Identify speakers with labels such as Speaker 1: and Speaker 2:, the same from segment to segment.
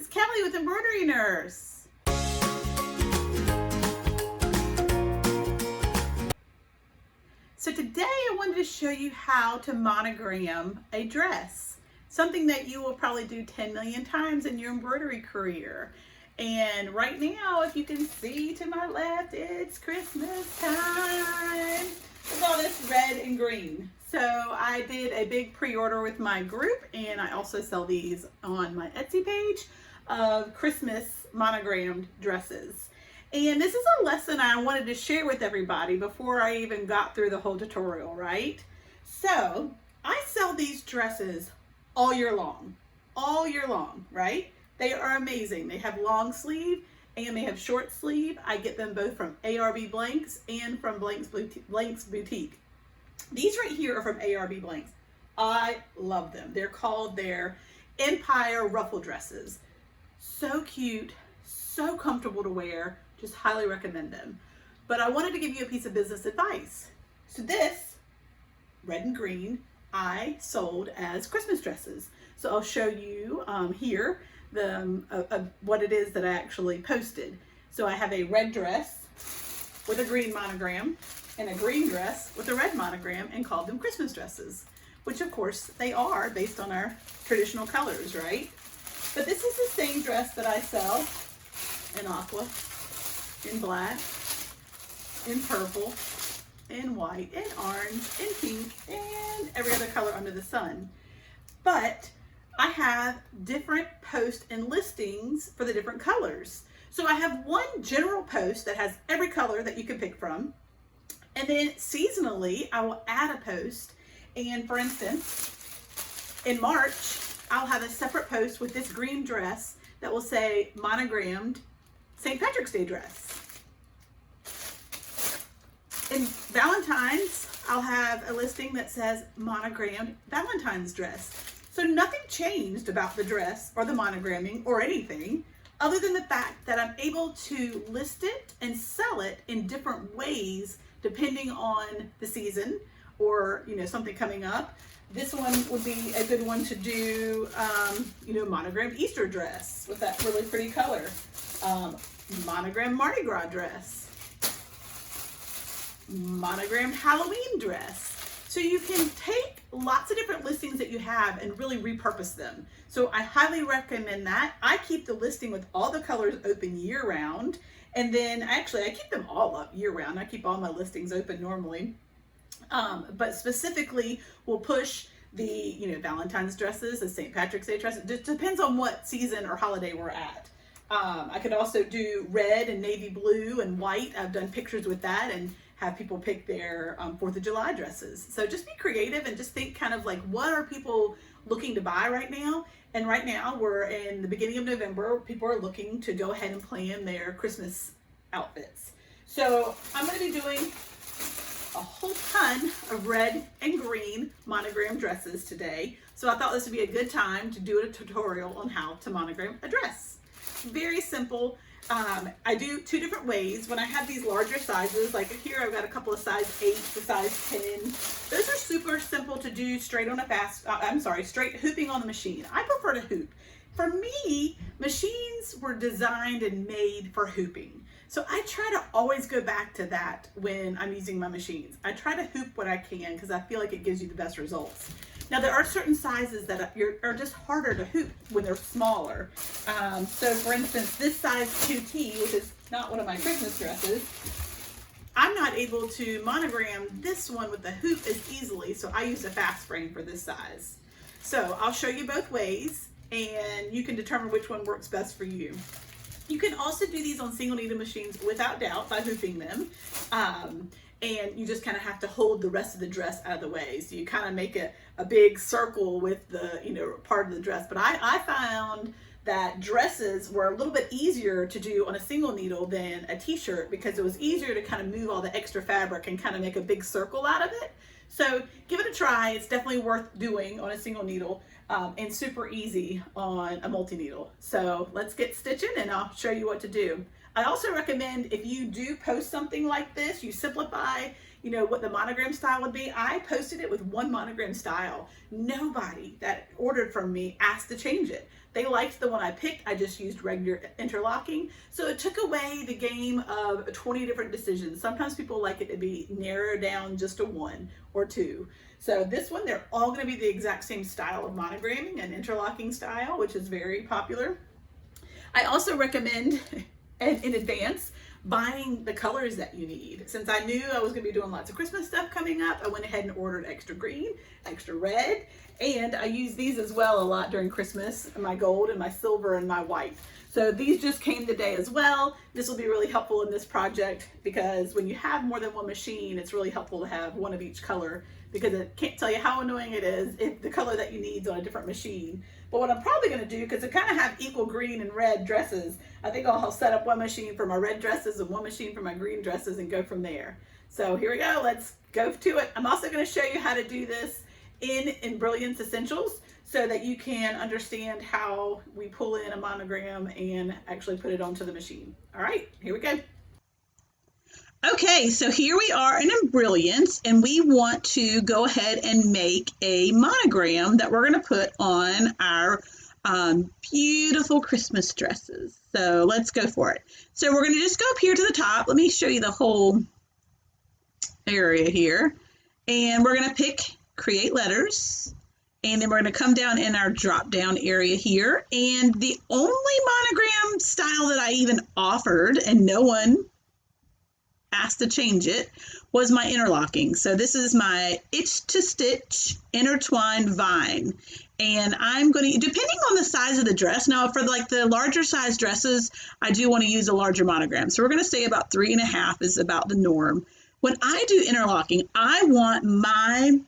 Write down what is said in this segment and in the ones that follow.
Speaker 1: it's Kelly with Embroidery Nurse. So today I wanted to show you how to monogram a dress, something that you will probably do 10 million times in your embroidery career. And right now, if you can see to my left, it's Christmas time with all this red and green. So I did a big pre-order with my group, and I also sell these on my Etsy page of Christmas monogrammed dresses. And this is a lesson I wanted to share with everybody before I even got through the whole tutorial, right? So I sell these dresses all year long, right? They are amazing. They have long sleeve and they have short sleeve. I get them both from ARB Blanks and from Blanks Boutique. These right here are from ARB Blanks. I love them. They're called their Empire Ruffle Dresses. So cute, so comfortable to wear. Just highly recommend them. But I wanted to give you a piece of business advice. So this, red and green, I sold as Christmas dresses. So I'll show you here what it is that I actually posted. So I have a red dress with a green monogram and a green dress with a red monogram and called them Christmas dresses, which of course they are based on our traditional colors, right? But this is the same dress that I sell in aqua, in black, in purple, in white, in orange, in pink, and every other color under the sun. But I have different posts and listings for the different colors. So I have one general post that has every color that you can pick from. And then seasonally, I will add a post. And for instance, in March, I'll have a separate post with this green dress that will say monogrammed St. Patrick's Day dress. In Valentine's, I'll have a listing that says monogrammed Valentine's dress. So nothing changed about the dress or the monogramming or anything other than the fact that I'm able to list it and sell it in different ways depending on the season or, something coming up. This one would be a good one to do, monogrammed Easter dress with that really pretty color. Monogrammed Mardi Gras dress. Monogrammed Halloween dress. So you can take lots of different listings that you have and really repurpose them. So I highly recommend that. I keep the listing with all the colors open year round. And then I keep them all up year round. I keep all my listings open normally. But specifically we'll push the, Valentine's dresses, the St. Patrick's Day dresses. It just depends on what season or holiday we're at. I could also do red and navy blue and white. I've done pictures with that and have people pick their 4th of July dresses. So just be creative and just think kind of like, what are people looking to buy right now? And right now we're in the beginning of November. People are looking to go ahead and plan their Christmas outfits. So I'm going to be doing a whole ton of red and green monogram dresses today. So I thought this would be a good time to do a tutorial on how to monogram a dress. Very simple. I do two different ways. When I have these larger sizes, like here I've got a couple of size 8 to size 10. Those are super simple to do straight on straight hooping on the machine. I prefer to hoop. For me, machines were designed and made for hooping. So I try to always go back to that when I'm using my machines. I try to hoop what I can because I feel like it gives you the best results. Now there are certain sizes that are just harder to hoop when they're smaller. So for instance, this size 2T, which is not one of my Christmas dresses, I'm not able to monogram this one with the hoop as easily, so I use a fast frame for this size. So I'll show you both ways and you can determine which one works best for you. You can also do these on single needle machines without doubt by hooping them. And you just kind of have to hold the rest of the dress out of the way. So you kind of make a big circle with the, part of the dress. But I found that dresses were a little bit easier to do on a single needle than a t-shirt because it was easier to kind of move all the extra fabric and kind of make a big circle out of it. So give it a try. It's definitely worth doing on a single needle and super easy on a multi-needle. So let's get stitching and I'll show you what to do. I also recommend if you do post something like this, you simplify you know, what the monogram style would be, I posted it with one monogram style. Nobody that ordered from me asked to change it. They liked the one I picked. I just used regular interlocking. So it took away the game of 20 different decisions. Sometimes people like it to be narrowed down just to one or two. So this one, they're all going to be the exact same style of monogramming and interlocking style, which is very popular. I also recommend in advance buying the colors that you need. Since I knew I was going to be doing lots of Christmas stuff coming up, I went ahead and ordered extra green, extra red, and I use these as well a lot during Christmas, my gold and my silver and my white. So these just came today as well. This will be really helpful in this project because when you have more than one machine, it's really helpful to have one of each color, because I can't tell you how annoying it is if the color that you need is on a different machine. But what I'm probably going to do, because I kind of have equal green and red dresses, I think I'll set up one machine for my red dresses and one machine for my green dresses and go from there. So here we go. Let's go to it. I'm also going to show you how to do this in Brilliance Essentials so that you can understand how we pull in a monogram and actually put it onto the machine. All right, here we go. Okay, so here we are in Brilliance, and we want to go ahead and make a monogram that we're going to put on our beautiful Christmas dresses. So let's go for it. So we're going to just go up here to the top. Let me show you the whole area here. And we're going to pick Create Letters. And then we're going to come down in our drop down area here. And the only monogram style that I even offered, and no one asked to change it, was my interlocking. So this is my Itch to Stitch Intertwined Vine. And I'm going to, depending on the size of the dress, now for like the larger size dresses, I do want to use a larger monogram. So we're going to say about 3.5 is about the norm. When I do interlocking, I want my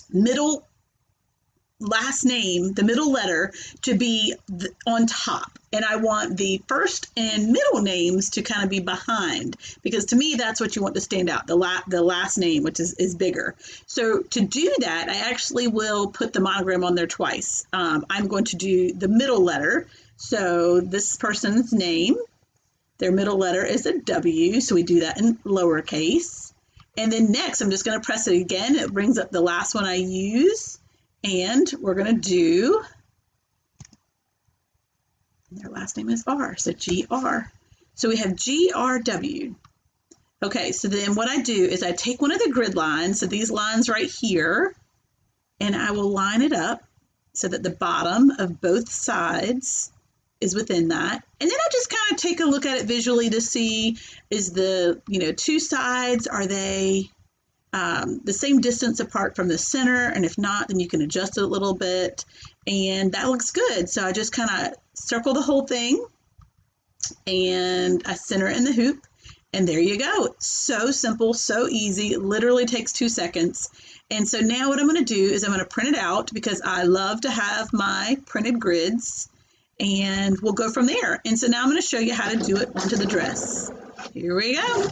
Speaker 1: middle last name, the middle letter, to be on top, and I want the first and middle names to kind of be behind, because to me that's what you want to stand out, the last name, which is bigger. So to do that, I actually will put the monogram on there twice. I'm going to do the middle letter, so this person's name, their middle letter is a W, so we do that in lowercase, and then next I'm just going to press it again. It brings up the last one I use. And we're going to do, their last name is R, so GR. So we have GRW. Okay, so then what I do is I take one of the grid lines, so these lines right here, and I will line it up so that the bottom of both sides is within that. And then I just kind of take a look at it visually to see, is the, two sides, are they the same distance apart from the center, and if not, then you can adjust it a little bit, and that looks good. So I just kind of circle the whole thing, and I center it in the hoop, and there you go. It's so simple, so easy. It literally takes 2 seconds. And so now what I'm going to do is I'm going to print it out, because I love to have my printed grids, and we'll go from there. And so now I'm going to show you how to do it onto the dress. Here we go.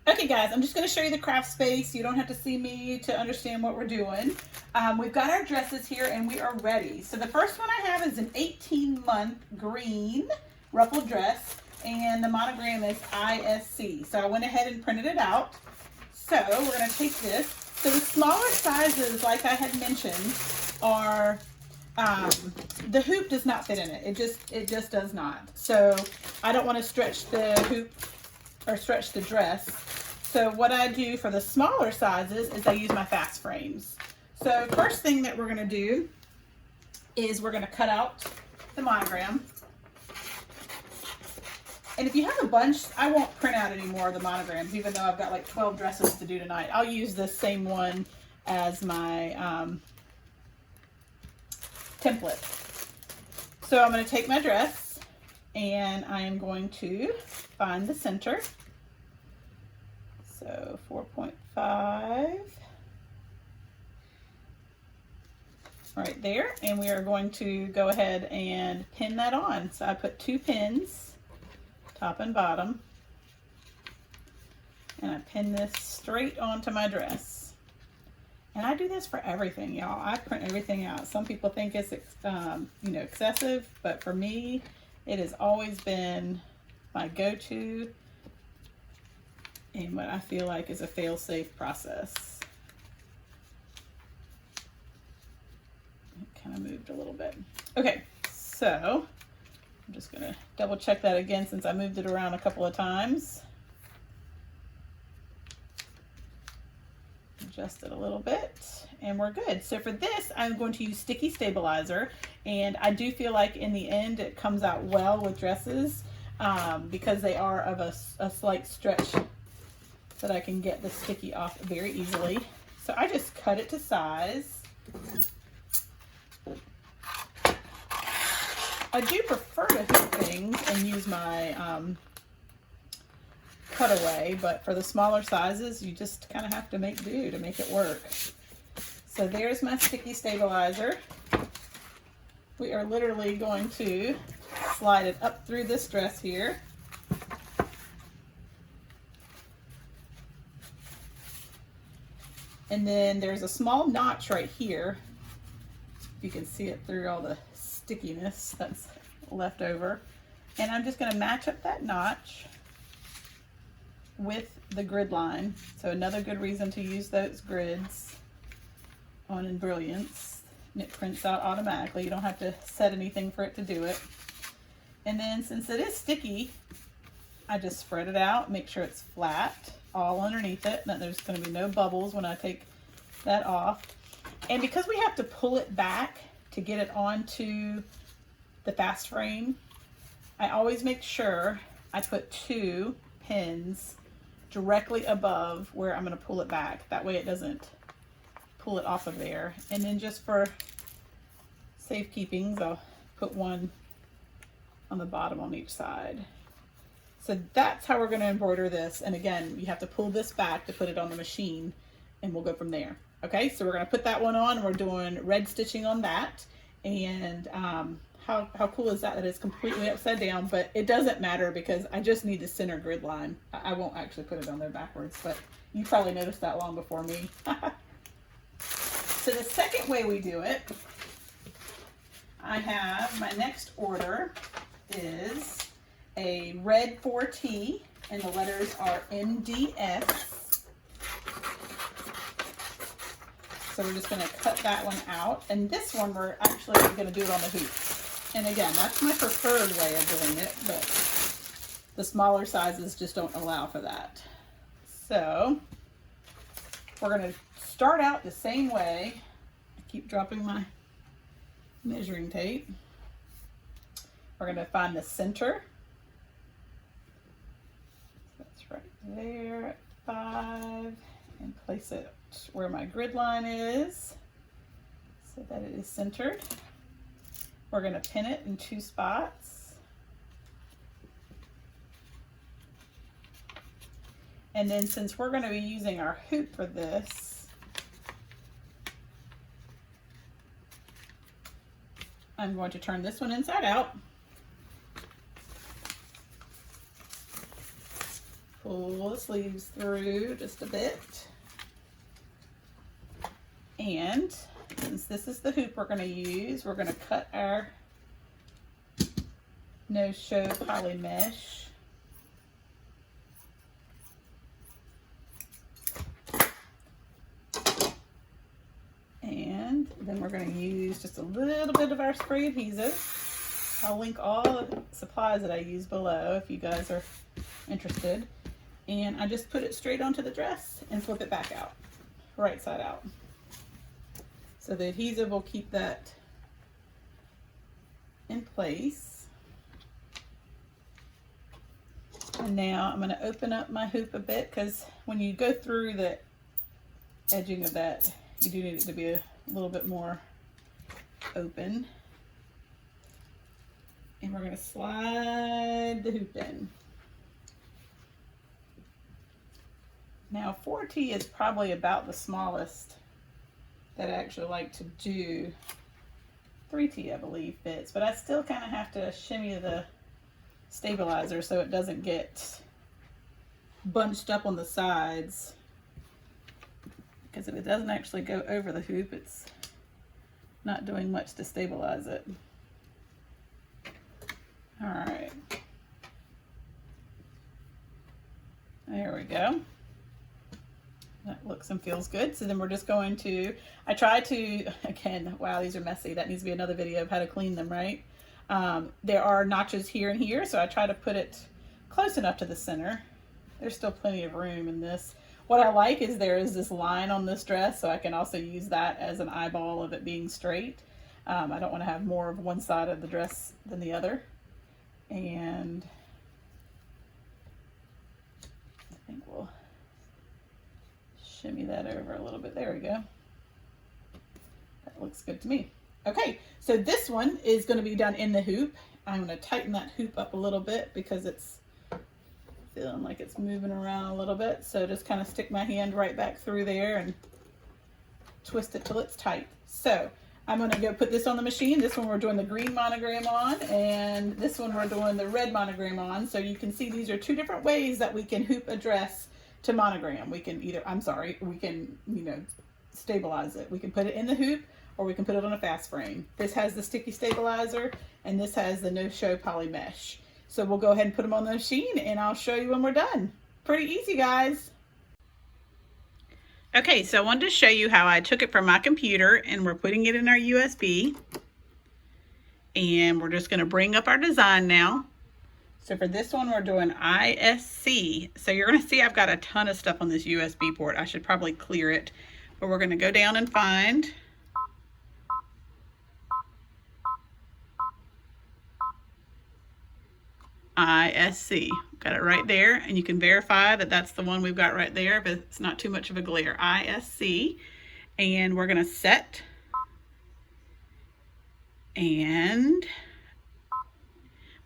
Speaker 1: Okay guys, I'm just going to show you the craft space. You don't have to see me to understand what we're doing. We've got our dresses here and we are ready. So the first one I have is an 18-month green ruffled dress, and the monogram is ISC. So I went ahead and printed it out. So we're going to take this. So the smaller sizes, like I had mentioned, are the hoop does not fit in it. It just does not. So I don't want to stretch the hoop or stretch the dress. So what I do for the smaller sizes is I use my fast frames. So first thing that we're going to do is we're going to cut out the monogram. And if you have a bunch, I won't print out any more of the monograms, even though I've got like 12 dresses to do tonight. I'll use this same one as my template. So I'm going to take my dress and I am going to find the center. So 4.5 right there, and we are going to go ahead and pin that on. So I put 2 pins, top and bottom, and I pin this straight onto my dress. And I do this for everything, y'all. I print everything out. Some people think it's excessive, but for me, it has always been my go-to and what I feel like is a fail-safe process. It kind of moved a little bit. Okay, so I'm just gonna double check that again since I moved it around a couple of times. Adjust it a little bit and we're good. So for this, I'm going to use sticky stabilizer, and I do feel like in the end it comes out well with dresses because they are of a slight stretch that I can get the sticky off very easily. So I just cut it to size. I do prefer to hoop things and use my cutaway, but for the smaller sizes, you just kind of have to make do to make it work. So there's my sticky stabilizer. We are literally going to slide it up through this dress here. And then there's a small notch right here. You can see it through all the stickiness that's left over. And I'm just going to match up that notch with the grid line. So another good reason to use those grids on Brilliance. It prints out automatically. You don't have to set anything for it to do it. And then since it is sticky, I just spread it out, make sure it's flat all underneath it, that there's going to be no bubbles when I take that off. And because we have to pull it back to get it onto the fast frame, I always make sure I put 2 pins directly above where I'm going to pull it back. That way it doesn't pull it off of there. And then just for safekeeping, I'll put 1 on the bottom on each side. So that's how we're going to embroider this. And again, you have to pull this back to put it on the machine, and we'll go from there. Okay, so we're going to put that one on. We're doing red stitching on that. And how cool is that it's completely upside down, but it doesn't matter because I just need the center grid line. I won't actually put it on there backwards, but you probably noticed that long before me. So the second way we do it, I have my next order is a red 4T, and the letters are MDS. So we're just going to cut that one out, and this one we're actually going to do it on the hoop. And again, that's my preferred way of doing it, but the smaller sizes just don't allow for that. So we're going to start out the same way. I keep dropping my measuring tape. We're going to find the center. That's right there at 5, and place it where my grid line is so that it is centered. We're going to pin it in 2 spots. And then since we're going to be using our hoop for this, I'm going to turn this one inside out. Pull the sleeves through just a bit. And since this is the hoop we're going to use, we're going to cut our no-show poly mesh. And then we're going to use just a little bit of our spray adhesive. I'll link all the supplies that I use below if you guys are interested. And I just put it straight onto the dress and flip it back out, right side out. So the adhesive will keep that in place. And now I'm going to open up my hoop a bit, because when you go through the edging of that, you do need it to be a little bit more open. And we're going to slide the hoop in. Now 4T is probably about the smallest that I actually like to do. 3T I believe fits, but I still kind of have to shimmy the stabilizer so it doesn't get bunched up on the sides, because if it doesn't actually go over the hoop, it's not doing much to stabilize it. All right, There we go. That looks and feels good. So then we're just going to, I try to, again, wow, these are messy. That needs to be another video of how to clean them, right? There are notches here and here, so I try to put it close enough to the center. There's still plenty of room in this. What I like is there is this line on this dress, so I can also use that as an eyeball of it being straight. I don't want to have more of one side of the dress than the other. And I think we'll shimmy that over a little bit. There we go. That looks good to me. Okay, so this one is going to be done in the hoop. I'm going to tighten that hoop up a little bit because it's feeling like it's moving around a little bit. So just kind of stick my hand right back through there and twist it till it's tight. So I'm going to go put this on the machine. This one we're doing the green monogram on, and this one we're doing the red monogram on. So you can see these are two different ways that we can hoop a dress to monogram. We can either, we can, stabilize it. We can put it in the hoop, or we can put it on a fast frame. This has the sticky stabilizer, and this has the no-show poly mesh. So we'll go ahead and put them on the machine, and I'll show you when we're done. Pretty easy, guys. Okay, so I wanted to show you how I took it from my computer, and we're putting it in our USB. And we're just gonna bring up our design now. So for this one, we're doing ISC. So you're gonna see I've got a ton of stuff on this USB port. I should probably clear it, but we're gonna go down and find ISC. Got it right there, and you can verify that that's the one we've got right there, but it's not too much of a glare. ISC, and we're gonna set, and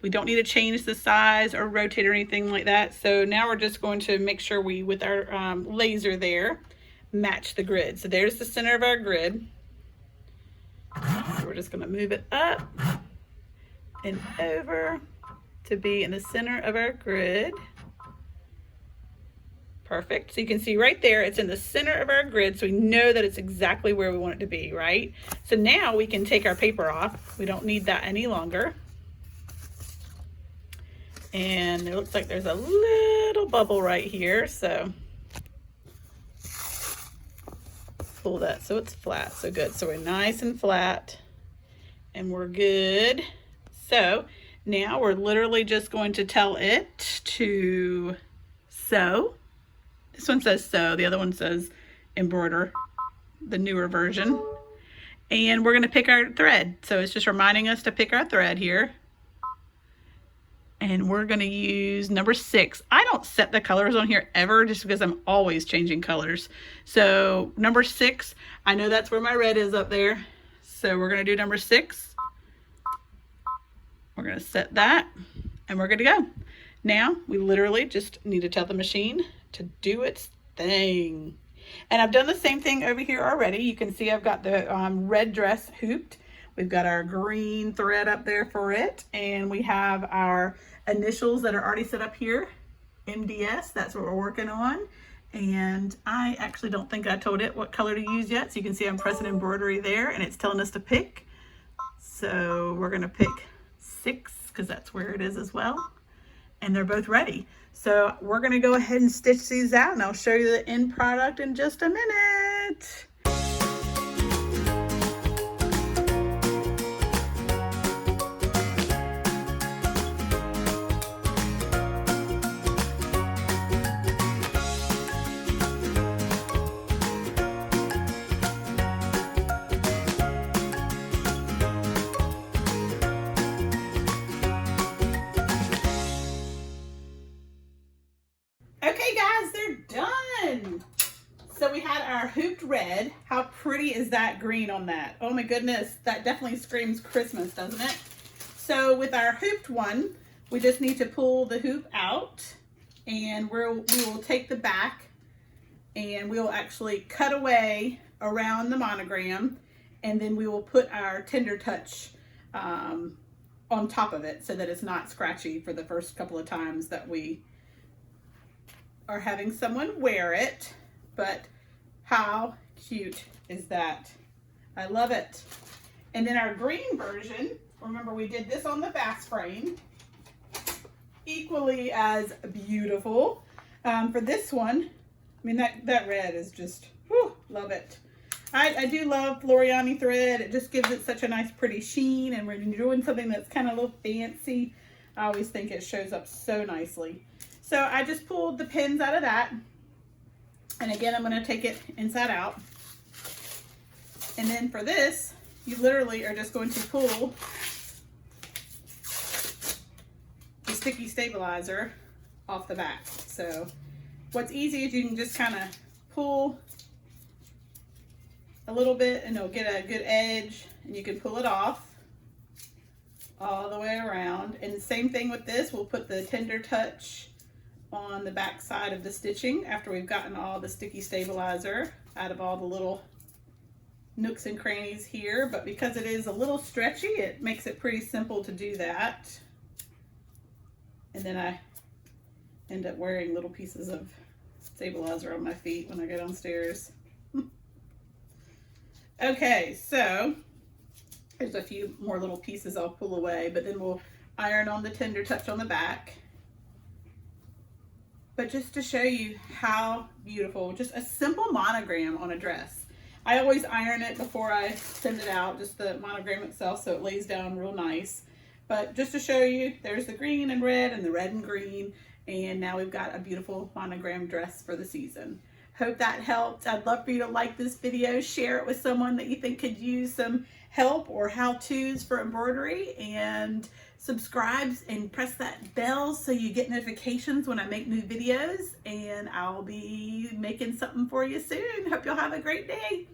Speaker 1: we don't need to change the size or rotate or anything like that. So now we're just going to make sure we, with our laser there, match the grid. So there's the center of our grid. So we're just gonna move it up and over to be in the center of our grid. Perfect. So you can see right there, it's in the center of our grid, so we know that it's exactly where we want it to be, right? So now we can take our paper off. We don't need that any longer. And it looks like there's a little bubble right here, so pull that so it's flat. So good. So we're nice and flat, and we're good. So now we're literally just going to tell it to sew. This one says sew, the other one says embroider, the newer version. And we're gonna pick our thread. So it's just reminding us to pick our thread here. And we're gonna use number 6. I don't set the colors on here ever just because I'm always changing colors. So number 6, I know that's where my red is up there. So we're gonna do number 6. We're gonna set that, and we're good to go. Now, we literally just need to tell the machine to do its thing. And I've done the same thing over here already. You can see I've got the red dress hooped. We've got our green thread up there for it, and we have our initials that are already set up here. MDS, that's what we're working on. And I actually don't think I told it what color to use yet. So you can see I'm pressing embroidery there, and it's telling us to pick. So we're gonna pick 6 because that's where it is as well, and they're both ready. So we're going to go ahead and stitch these out, and I'll show you the end product in just a minute. Okay guys, they're done. So we had our hooped red. How pretty is that green on that? Oh my goodness, that definitely screams Christmas, doesn't it? So with our hooped one, we just need to pull the hoop out, and we will take the back, and we will actually cut away around the monogram, and then we will put our Tender Touch on top of it so that it's not scratchy for the first couple of times that we are having someone wear it. But how cute is that? I love it. And then our green version, remember we did this on the fast frame, equally as beautiful. For this one, I mean, that red is just, whew, love it. I do love Floriani thread. It just gives it such a nice pretty sheen, and when you're doing something that's kind of a little fancy, I always think it shows up so nicely. So I just pulled the pins out of that, and again I'm going to take it inside out. And then for this, you literally are just going to pull the sticky stabilizer off the back. So what's easy is you can just kind of pull a little bit and it'll get a good edge, and you can pull it off all the way around. And the same thing with this, we'll put the tender touch on the back side of the stitching after we've gotten all the sticky stabilizer out of all the little nooks and crannies here. But because it is a little stretchy, it makes it pretty simple to do that. And then I end up wearing little pieces of stabilizer on my feet when I go downstairs. Okay, so there's a few more little pieces I'll pull away, but then we'll iron on the tender touch on the back. But just to show you how beautiful, just a simple monogram on a dress. I always iron it before I send it out, just the monogram itself, so it lays down real nice. But just to show you, there's the green and red and the red and green, and now we've got a beautiful monogram dress for the season. Hope that helped. I'd love for you to like this video, share it with someone that you think could use some help or how-tos for embroidery, and subscribe and press that bell so you get notifications when I make new videos, and I'll be making something for you soon. Hope you'll have a great day.